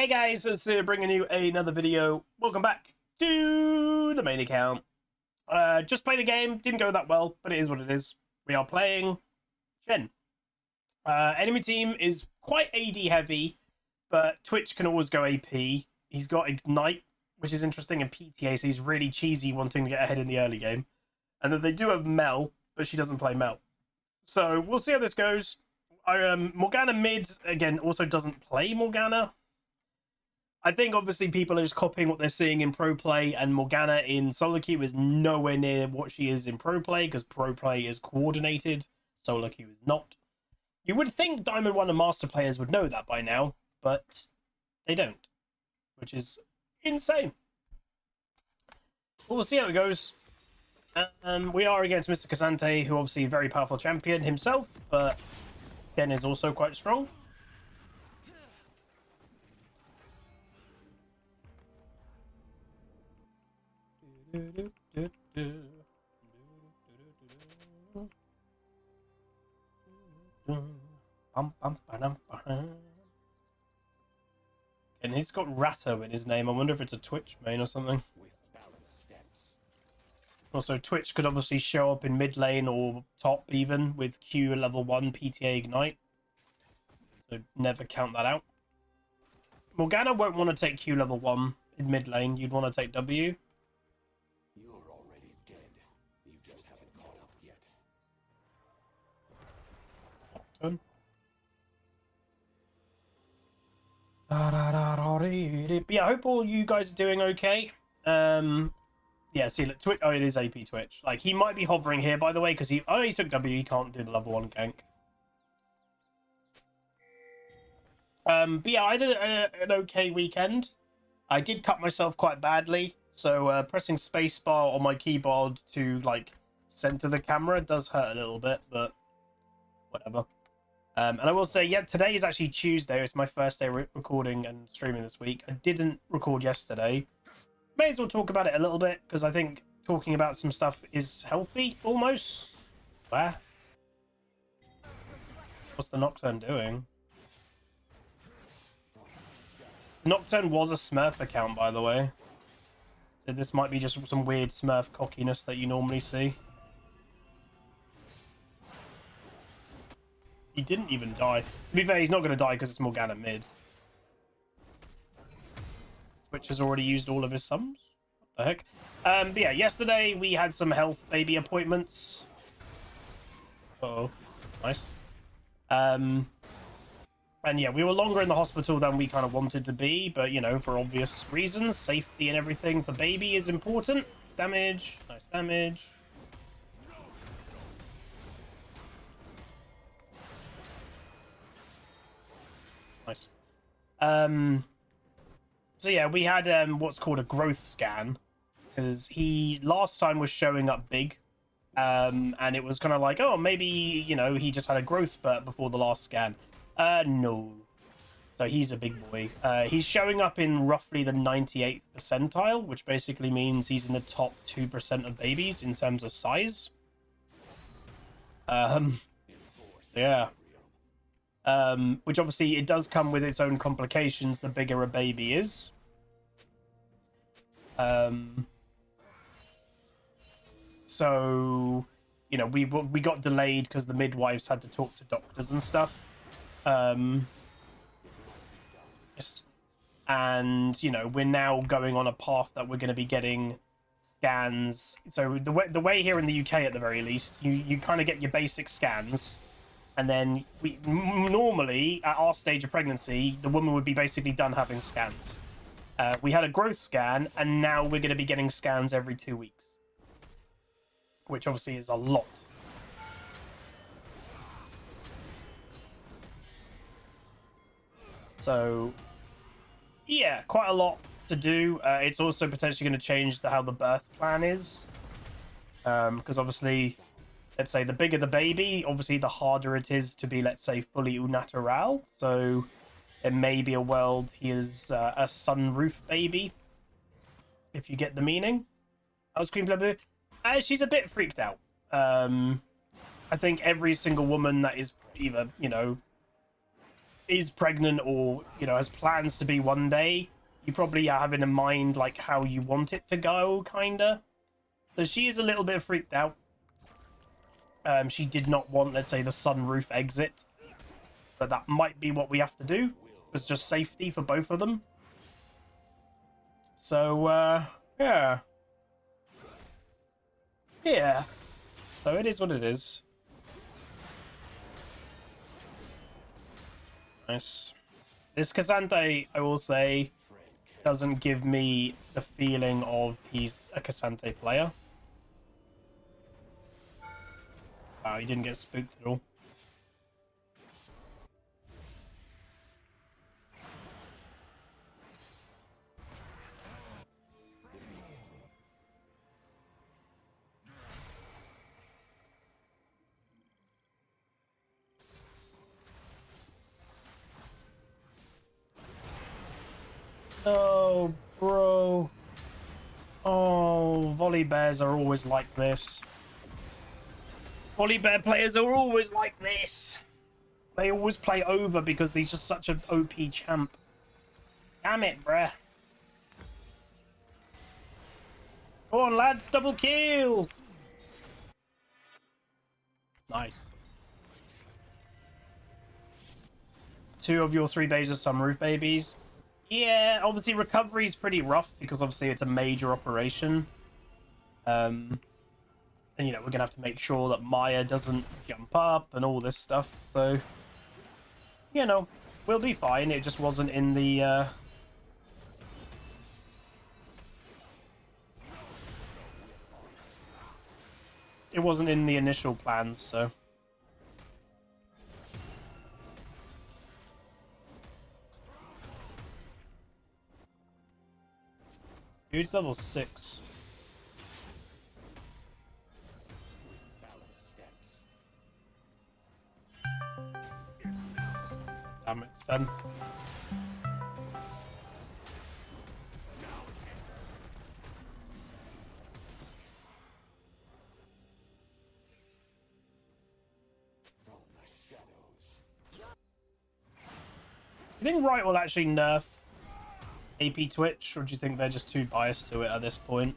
Hey guys, it's bringing you another video. Welcome back to the main account. Just played a game, didn't go that well, but it is what it is. We are playing Shen. Enemy team is quite AD heavy, but Twitch can always go AP. He's got Ignite, which is interesting, and PTA, so he's really cheesy wanting to get ahead in the early game. And then they do have Mel, but she doesn't play Mel. So we'll see how this goes. Morgana mid, again, also doesn't play Morgana. I think obviously people are just copying what they're seeing in pro play, and Morgana in solo queue is nowhere near what she is in pro play, because pro play is coordinated, solo queue is not. You would think Diamond 1 and Master players would know that by now, but they don't, which is insane. We'll see how it goes. We are against Mr. SANTE, who obviously a very powerful champion himself, but Shen is also quite strong. And he's got Ratto in his name. I wonder if it's a Twitch main or something. Also, Twitch could obviously show up in mid lane or top even with Q level 1 PTA Ignite. So never count that out. Morgana won't want to take Q level 1 in mid lane. You'd want to take W. You're already dead. You just haven't caught up yet. Turn. But yeah, I hope all you guys are doing okay. Yeah, see, look, Twitch. Oh, it is AP Twitch. Like, he might be hovering here, by the way, because he took W. He can't do the level 1 gank. But yeah, I did an okay weekend. I did cut myself quite badly, so pressing spacebar on my keyboard to like center the camera does hurt a little bit, but whatever. And I will say, yeah, today is actually Tuesday. It's my first day recording and streaming this week. I didn't record yesterday. May as well talk about it a little bit, because I think talking about some stuff is healthy, almost. Where? What's the Nocturne doing? Nocturne was a Smurf account, by the way. So this might be just some weird Smurf cockiness that you normally see. He didn't even die. To be fair, he's not going to die because it's Morgana mid. Which has already used all of his sums. What the heck? But yeah, yesterday we had some health baby appointments. Uh-oh. Nice. And yeah, we were longer in the hospital than we kind of wanted to be, but you know, for obvious reasons, safety and everything for baby is important. Damage, nice damage. Nice. So yeah, we had what's called a growth scan, because he last time was showing up big, and it was kind of like, oh, maybe, you know, he just had a growth spurt before the last scan. No. So he's a big boy. He's showing up in roughly the 98th percentile, which basically means he's in the top 2% of babies in terms of size. Yeah. Which obviously it does come with its own complications the bigger a baby is. So, you know, we got delayed because the midwives had to talk to doctors and stuff. And you know, we're now going on a path that we're going to be getting scans. So the way here in the UK, at the very least, you kind of get your basic scans. And then we normally, at our stage of pregnancy, the woman would be basically done having scans. We had a growth scan, and now we're going to be getting scans every 2 weeks. Which obviously is a lot. So, yeah, quite a lot to do. It's also potentially going to change how the birth plan is. Because obviously, let's say the bigger the baby, obviously the harder it is to be, let's say, fully au natural. So it may be a world he is a sunroof baby, if you get the meaning. I was Queen Blue. She's a bit freaked out. I think every single woman that is either, you know, is pregnant or, you know, has plans to be one day, you probably are having in mind, like, how you want it to go, kinda. So she is a little bit freaked out. She did not want, let's say, the sunroof exit. But that might be what we have to do. It's just safety for both of them. So, yeah. Yeah. So it is what it is. Nice. This Cassante, I will say, doesn't give me the feeling of he's a Cassante player. Wow, he didn't get spooked at all. Oh, bro. Oh, volley bears are always like this. Volley bear players are always like this. They always play over because he's just such an OP champ. Damn it, bruh. Go on, lads, double kill. Nice. 2 of your 3 bays are sunroof babies. Yeah, obviously recovery is pretty rough because obviously it's a major operation. And, you know, we're going to have to make sure that Maya doesn't jump up and all this stuff. So, you know, we'll be fine. It just wasn't in the... It wasn't in the initial plans, so... Dude's level 6. Damn it, Shen. Do you think Wright will actually nerf AP Twitch, or do you think they're just too biased to it at this point?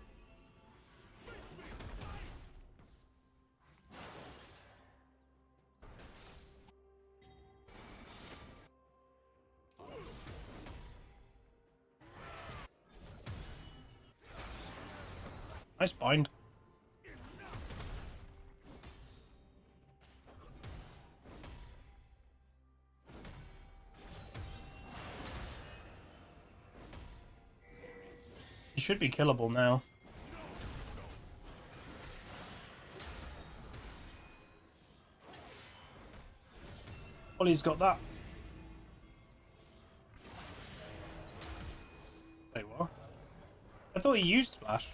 Nice bind. He should be killable now. Ollie's got that. Wait, what? I thought he used Splash.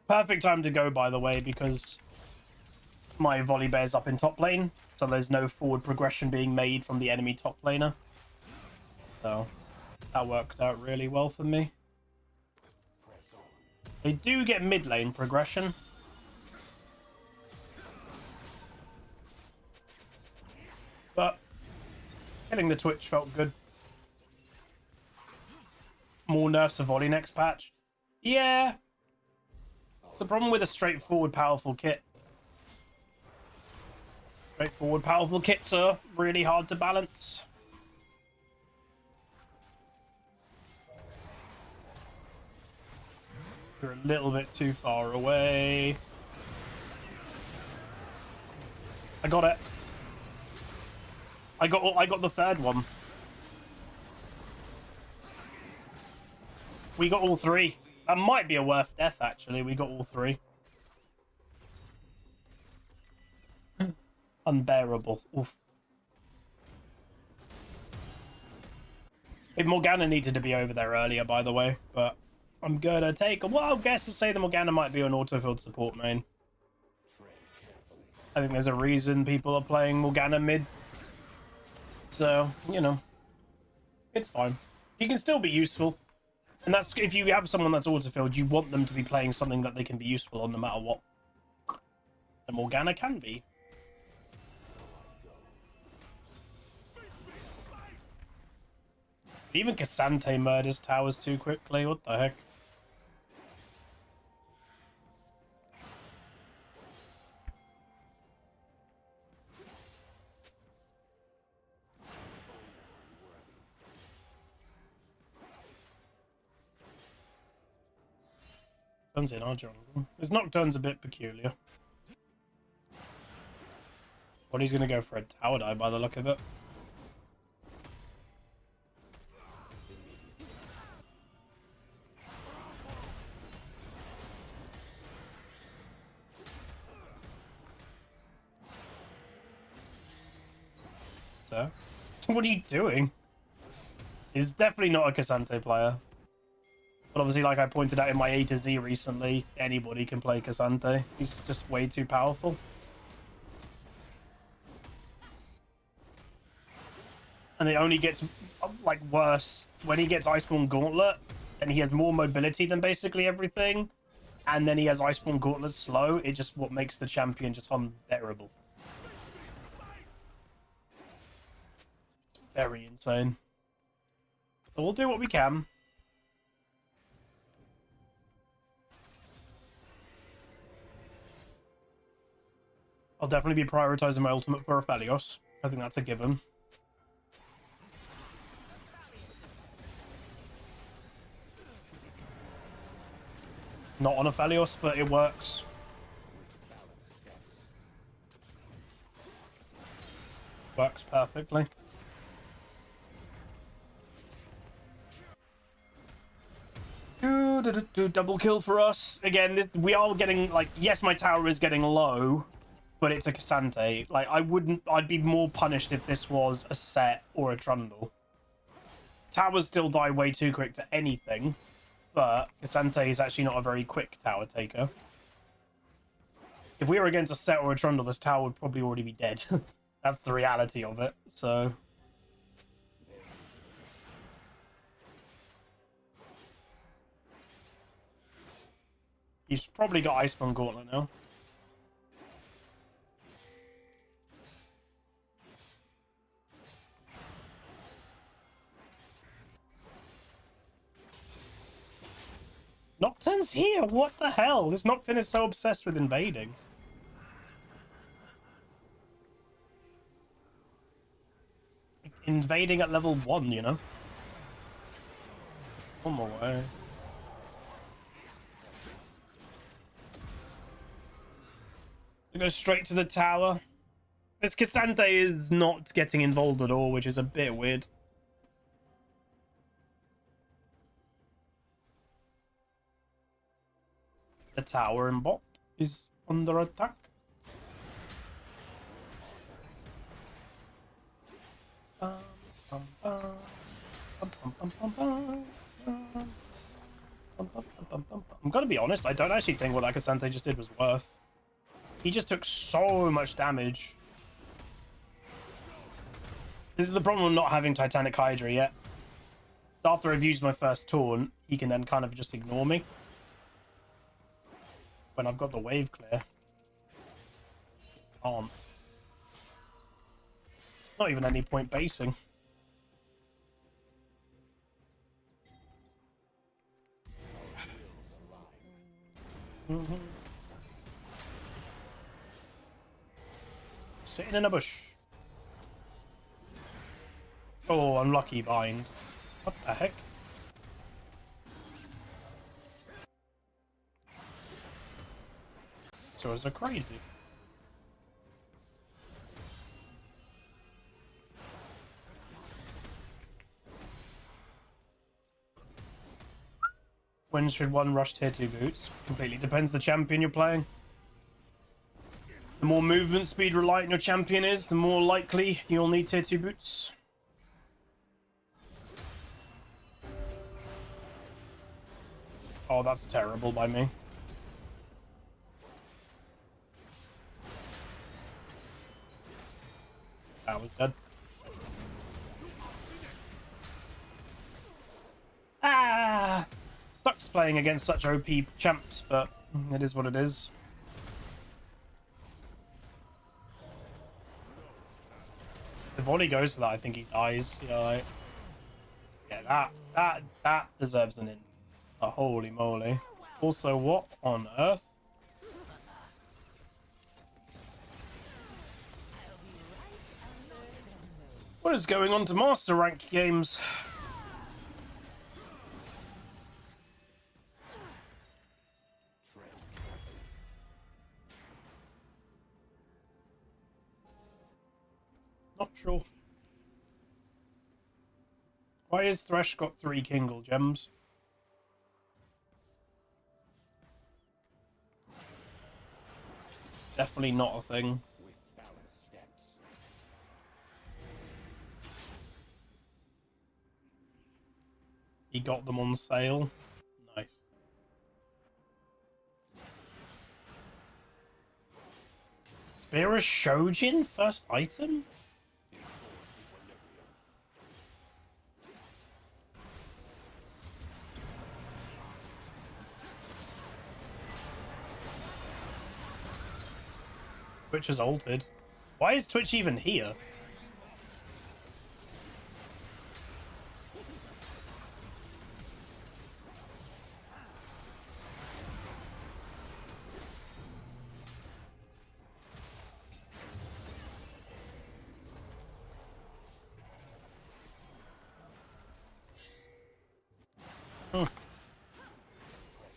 Perfect time to go, by the way, because my volley bear's up in top lane, so there's no forward progression being made from the enemy top laner. So that worked out really well for me. They do get mid lane progression. But hitting the Twitch felt good. More nerfs of volley next patch. Yeah. It's the problem with a straightforward powerful kit. Straightforward powerful kits are really hard to balance. You're a little bit too far away. I got it. I got the third one. We got all 3. That might be a worth death, actually. We got all 3. Unbearable. Oof. If Morgana needed to be over there earlier, by the way, but I'm gonna take a wild guess to say the Morgana might be an autofield support main. I think there's a reason people are playing Morgana mid. So, you know, it's fine. He can still be useful. And that's if you have someone that's autofilled, you want them to be playing something that they can be useful on no matter what. And Morgana can be. Even Cassante murders towers too quickly. What the heck? Turns in our jungle. His Nocturne's a bit peculiar. But he's gonna go for a tower dive by the look of it. So, what are you doing? He's definitely not a Cassante player. But obviously, like I pointed out in my A to Z recently, anybody can play Cassante. He's just way too powerful. And it only gets like worse when he gets Iceborne Gauntlet, and he has more mobility than basically everything. And then he has Iceborne Gauntlet slow. It just what makes the champion just unbearable. It's very insane. But we'll do what we can. I'll definitely be prioritizing my ultimate for Aphelios. I think that's a given. Not on Aphelios, but it works. Works perfectly. Double kill for us. Again, we are getting, like, yes, my tower is getting low, but it's a Cassante. Like, I'd be more punished if this was a Set or a Trundle. Towers still die way too quick to anything, but Cassante is actually not a very quick tower taker. If we were against a Set or a Trundle, this tower would probably already be dead. That's the reality of it, so... He's probably got Iceborne Gauntlet now. Nocturne's here! What the hell? This Nocturne is so obsessed with invading. Invading at level 1, you know? One more way. We go straight to the tower. This Cassante is not getting involved at all, which is a bit weird. The tower and bot is under attack. I'm gonna be honest, I don't actually think what that Cassante just did was worth. He just took so much damage. This is the problem with not having Titanic Hydra yet. After I've used my first taunt, he can then kind of just ignore me. When I've got the wave clear. Can't. Not even any point basing. Sitting in a bush. Oh, unlucky bind. What the heck? So is crazy. When should one rush tier 2 boots? Completely depends the champion you're playing. The more movement speed reliant your champion is, the more likely you'll need tier 2 boots. Oh, that's terrible by me. That was dead. Ah! playing against such OP champs, but it is what it is. If volley goes to that, I think he dies. Yeah, like, yeah, that deserves an in. Oh, holy moly! Also, what on earth? What is going on to master rank games? Not sure. Why has Thresh got 3 Kingle gems? It's definitely not a thing. with balanced steps. He got them on sale. Nice. Spear of Shojin, first item? Twitch has altered. Why is Twitch even here?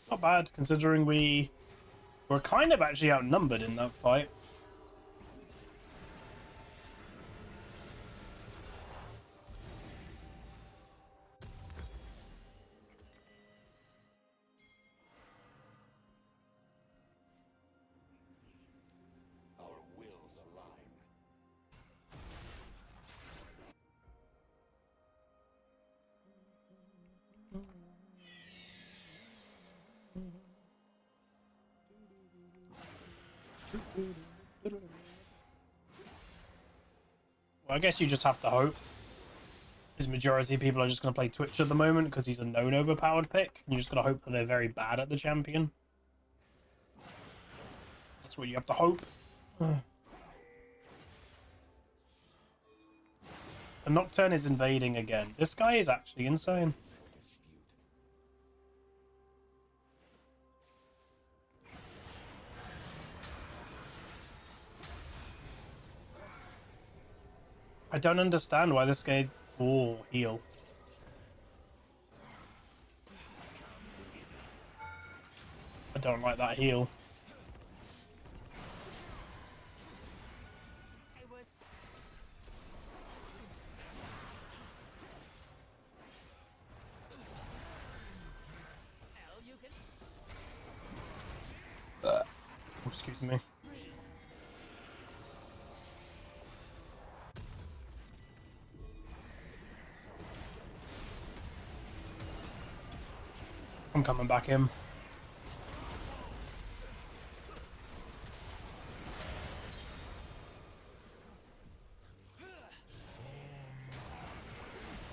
Not bad, considering we were kind of actually outnumbered in that fight. Our wills align. Well, I guess you just have to hope. Because majority of people are just going to play Twitch at the moment because he's a known overpowered pick. And you just got to hope that they're very bad at the champion. That's what you have to hope. The Nocturne is invading again. This guy is actually insane. I don't understand why this guy... Oh, heal. I don't like that heal. Oh, excuse me. I'm coming back in.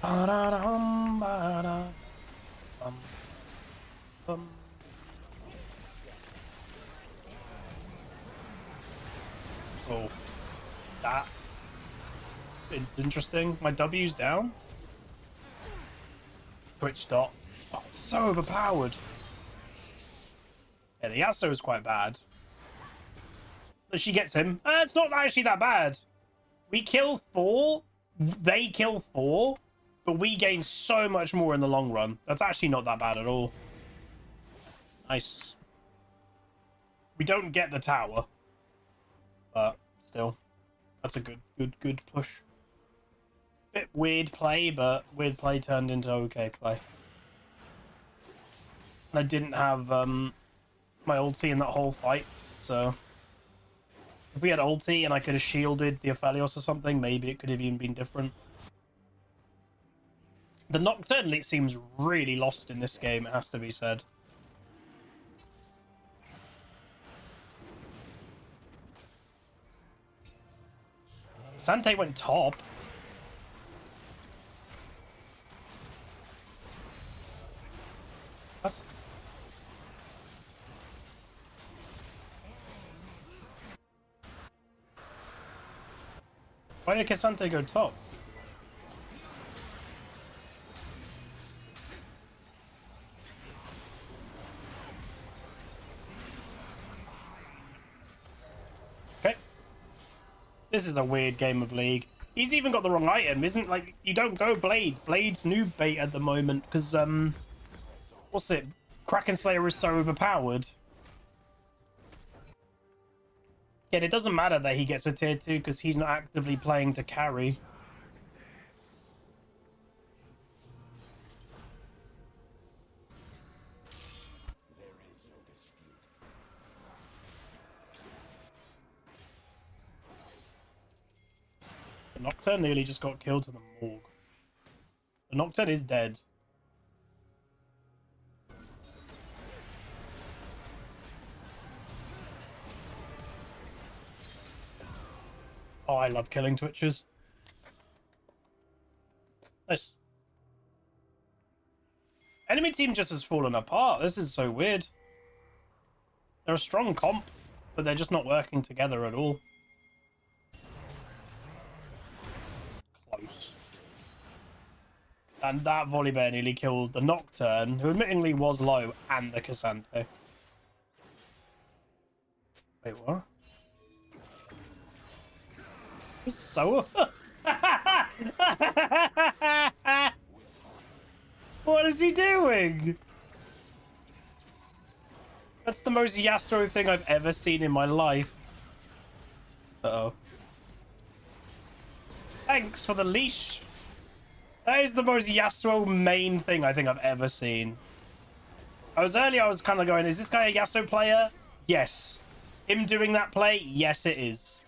Ba-da-dum, ba-da, bum, bum. Oh, that. It's interesting. My W's down. Twitch dot. Oh, it's so overpowered. Yeah, the Yasuo is quite bad. But she gets him. It's not actually that bad. We kill 4. They kill 4. But we gain so much more in the long run. That's actually not that bad at all. Nice. We don't get the tower. But still. That's a good push. Bit weird play, but weird play turned into okay play. And I didn't have my ulti in that whole fight, so if we had ulti and I could have shielded the Aphelios or something, maybe it could have even been different. The Nocturne seems really lost in this game, it has to be said. Sante went top. What? Why did Sante go top? Okay. This is a weird game of League. He's even got the wrong item, isn't like you don't go Blade. Blade's noob bait at the moment because what's it? Kraken Slayer is so overpowered. Yet it doesn't matter that he gets a tier 2 because he's not actively playing to carry. The Nocturne nearly just got killed to the morgue. The Nocturne is dead. Oh, I love killing Twitchers. Nice. Enemy team just has fallen apart. This is so weird. They're a strong comp, but they're just not working together at all. Close. And that Volibear nearly killed the Nocturne, who admittingly was low, and the Cassante. Wait, what? So... What is he doing? That's the most Yasuo thing I've ever seen in my life. Uh-oh. Thanks for the leash. That is the most Yasuo main thing I think I've ever seen. I was kind of going, is this guy a Yasuo player? Yes. Him doing that play? Yes, it is.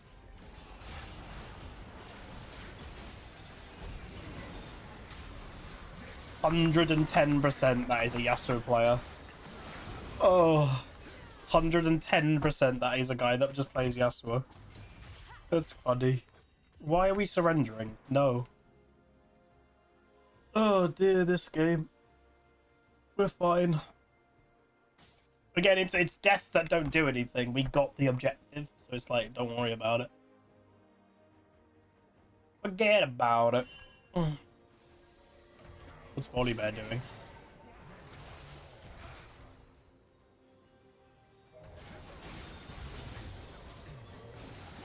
$110% that is a Yasuo player. Oh, 110% that is a guy that just plays Yasuo. That's funny. Why are we surrendering? No. Oh dear, this game. We're fine. Again, it's deaths that don't do anything. We got the objective, so it's like, don't worry about it. Forget about it. What's Volibear doing?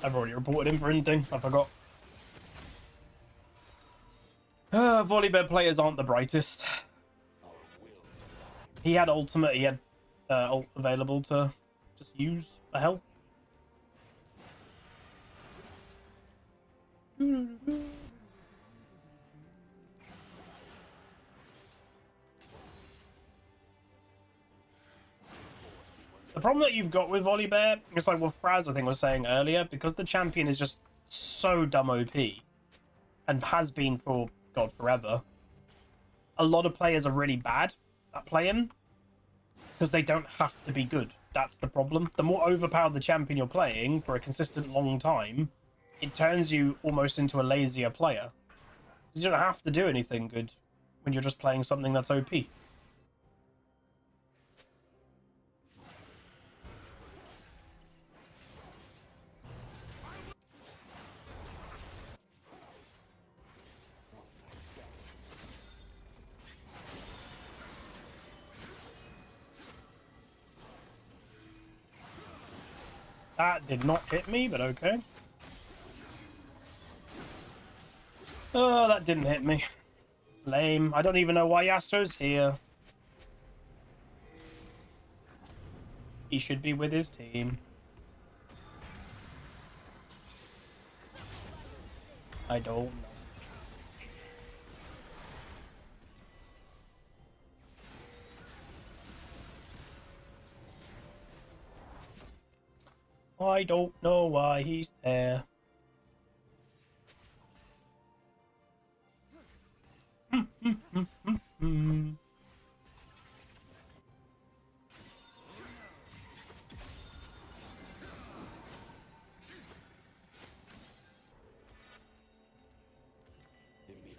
I've already reported him for anything. I forgot. Volibear players aren't the brightest. He had ultimate. He had ult available to just use. The hell? The problem that you've got with Volibear, it's like what Fraz, I think, was saying earlier, because the champion is just so dumb OP, and has been for, God, forever, a lot of players are really bad at playing, because they don't have to be good. That's the problem. The more overpowered the champion you're playing for a consistent long time, it turns you almost into a lazier player. You don't have to do anything good when you're just playing something that's OP. That did not hit me, but okay. Oh, that didn't hit me. Lame. I don't even know why Yasuo's here. He should be with his team. I don't know. I don't know why he's there. I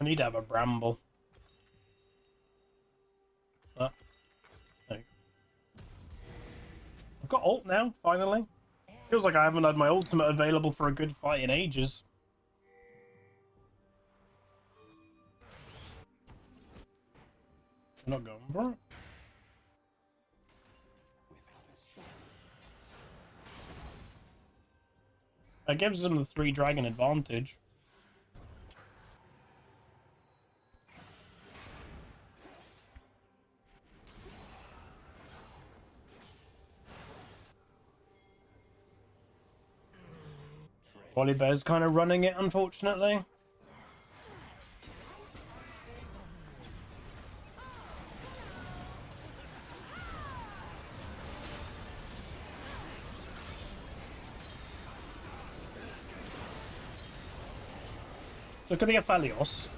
need to have a bramble. There you go. I've got ult now, finally. Feels like I haven't had my ultimate available for a good fight in ages. They're not going for it. That gives them the 3 dragon advantage. Volibear's kind of running it, unfortunately. Look at the Aphelios.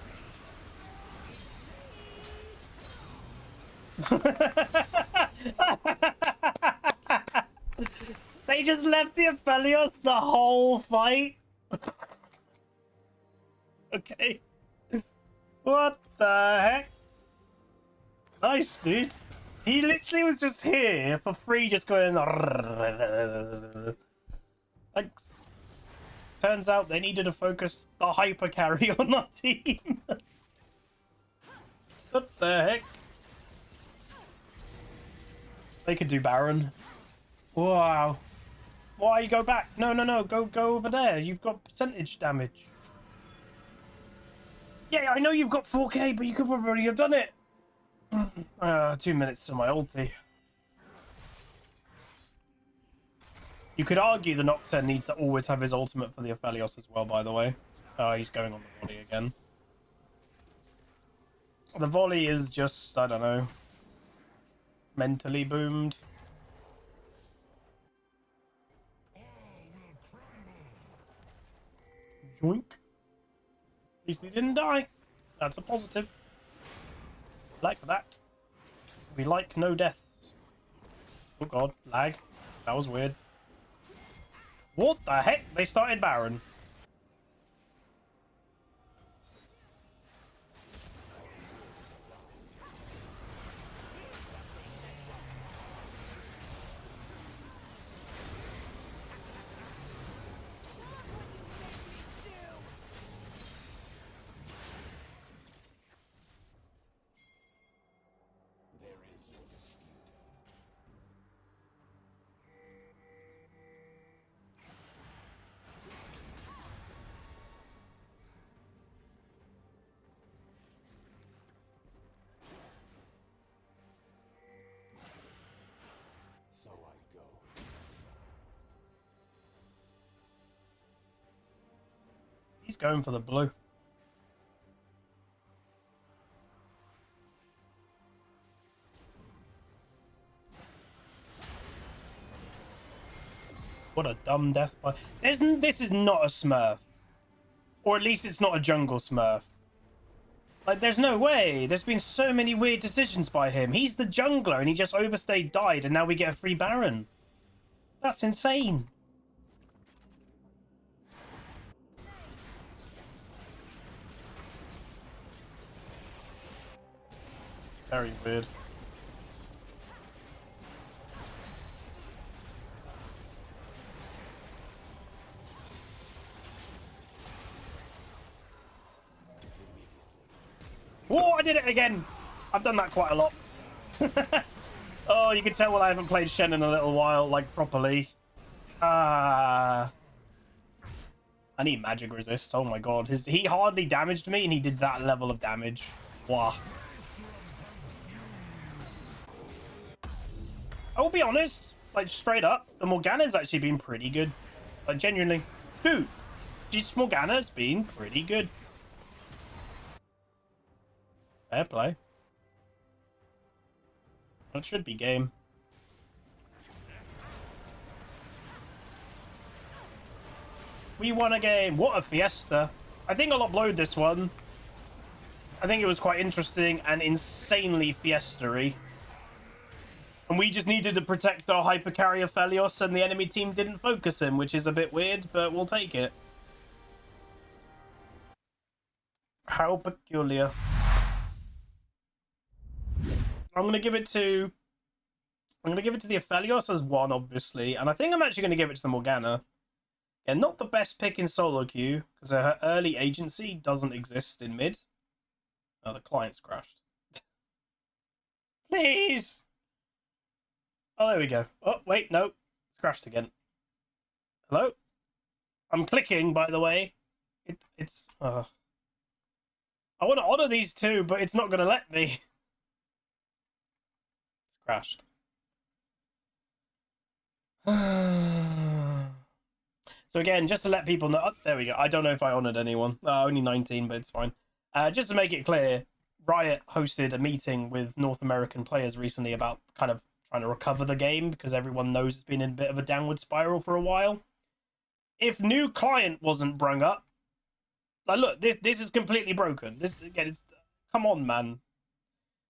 They just left the Aphelios the whole fight? Okay. What the heck? Nice, dude. He literally was just here for free, just going... Thanks. Turns out they needed to focus the hyper carry on our team. What the heck? They could do Baron. Wow. Why you go back? No, no, no. Go over there. You've got percentage damage. Yeah, I know you've got 4k, but you could probably have done it. 2 minutes to my ulti. You could argue the Nocturne needs to always have his ultimate for the Aphelios as well, by the way. Oh, he's going on the volley again. The volley is just, I don't know, mentally boomed. Yoink. At least he didn't die. That's a positive. Like that. We like no deaths. Oh god, lag. That was weird. What the heck? They started Baron. He's going for the blue. What a dumb death by... This is not a Smurf. Or at least it's not a jungle Smurf. Like, there's no way. There's been so many weird decisions by him. He's the jungler and he just overstayed, died, and now we get a free Baron. That's insane. Very weird. Oh, I did it again. I've done that quite a lot. Oh, you can tell I haven't played Shen in a little while, like, properly. I need magic resist. Oh my god. He hardly damaged me and he did that level of damage. Wow. I'll be honest, like, straight up, the Morgana's actually been pretty good. Like, genuinely. Dude, this Morgana's been pretty good. Fair play. That should be game. We won a game. What a fiesta. I think a lot blowed this one. I think it was quite interesting and insanely fiesta-y. And we just needed to protect our hypercarry Aphelios and the enemy team didn't focus him, which is a bit weird, but we'll take it. How peculiar. I'm going to give it to the Aphelios as 1, obviously. And I think I'm actually going to give it to the Morgana. Yeah, not the best pick in solo queue, because her early agency doesn't exist in mid. Oh, the client's crashed. Please. Oh, there we go. Oh, wait, no. It's crashed again. Hello? I'm clicking, by the way. It's... I want to honor these two, but it's not going to let me. It's crashed. So again, just to let people know... Oh, there we go. I don't know if I honored anyone. Only 19, but it's fine. Just to make it clear, Riot hosted a meeting with North American players recently about kind of trying to recover the game because everyone knows it's been in a bit of a downward spiral for a while. If new client wasn't brung up, like, look, this is completely broken. This, again, it's... Come on, man.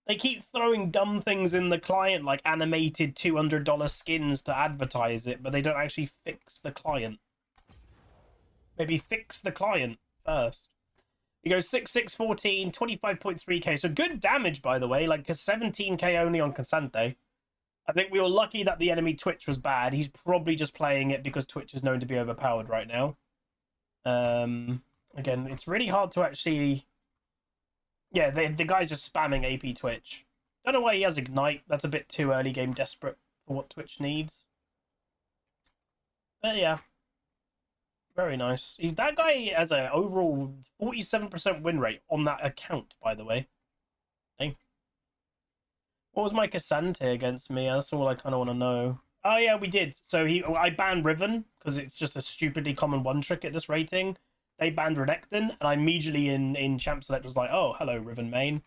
They keep throwing dumb things in the client, like animated $200 skins to advertise it, but they don't actually fix the client. Maybe fix the client first. He goes 6-6-14, 25.3k. So good damage, by the way. Like, 17k only on SANTE. I think we were lucky that the enemy Twitch was bad. He's probably just playing it because Twitch is known to be overpowered right now. Again, it's really hard to actually... Yeah, the guy's just spamming AP Twitch. Don't know why he has Ignite. That's a bit too early game desperate for what Twitch needs. But yeah. Very nice. That guy has an overall 47% win rate on that account, by the way. Hey. What was my SANTE against me? That's all I kind of want to know. Oh yeah, we did. So I banned Riven because it's just a stupidly common one trick at this rating. They banned Renekton, and I immediately in Champ Select was like, oh, hello, Riven main.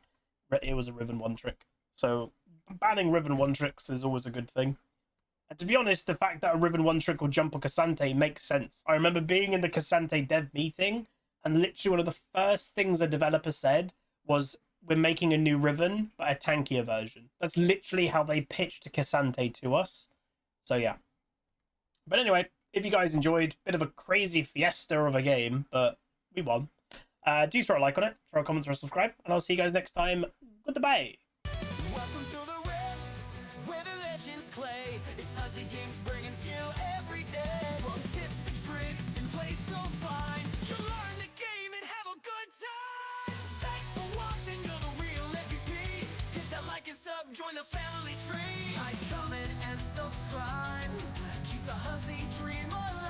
It was a Riven one trick. So banning Riven one tricks is always a good thing. And to be honest, the fact that a Riven one trick will jump on SANTE makes sense. I remember being in the SANTE dev meeting, and literally one of the first things a developer said was, we're making a new Riven, but a tankier version. That's literally how they pitched SANTE to us. So yeah. But anyway, if you guys enjoyed, bit of a crazy fiesta of a game, but we won. Do throw a like on it, throw a comment, throw a subscribe, and I'll see you guys next time. Goodbye. Welcome to the Rift, where the legends play. It's Aussie games bringing skill every day. From tips to tricks and play so fine. You'll learn the game and have a good time. Thanks for watching, you're the real MVP. Hit that like and sub, join the family tree. Like, comment, and subscribe. Keep the Aussie dream alive.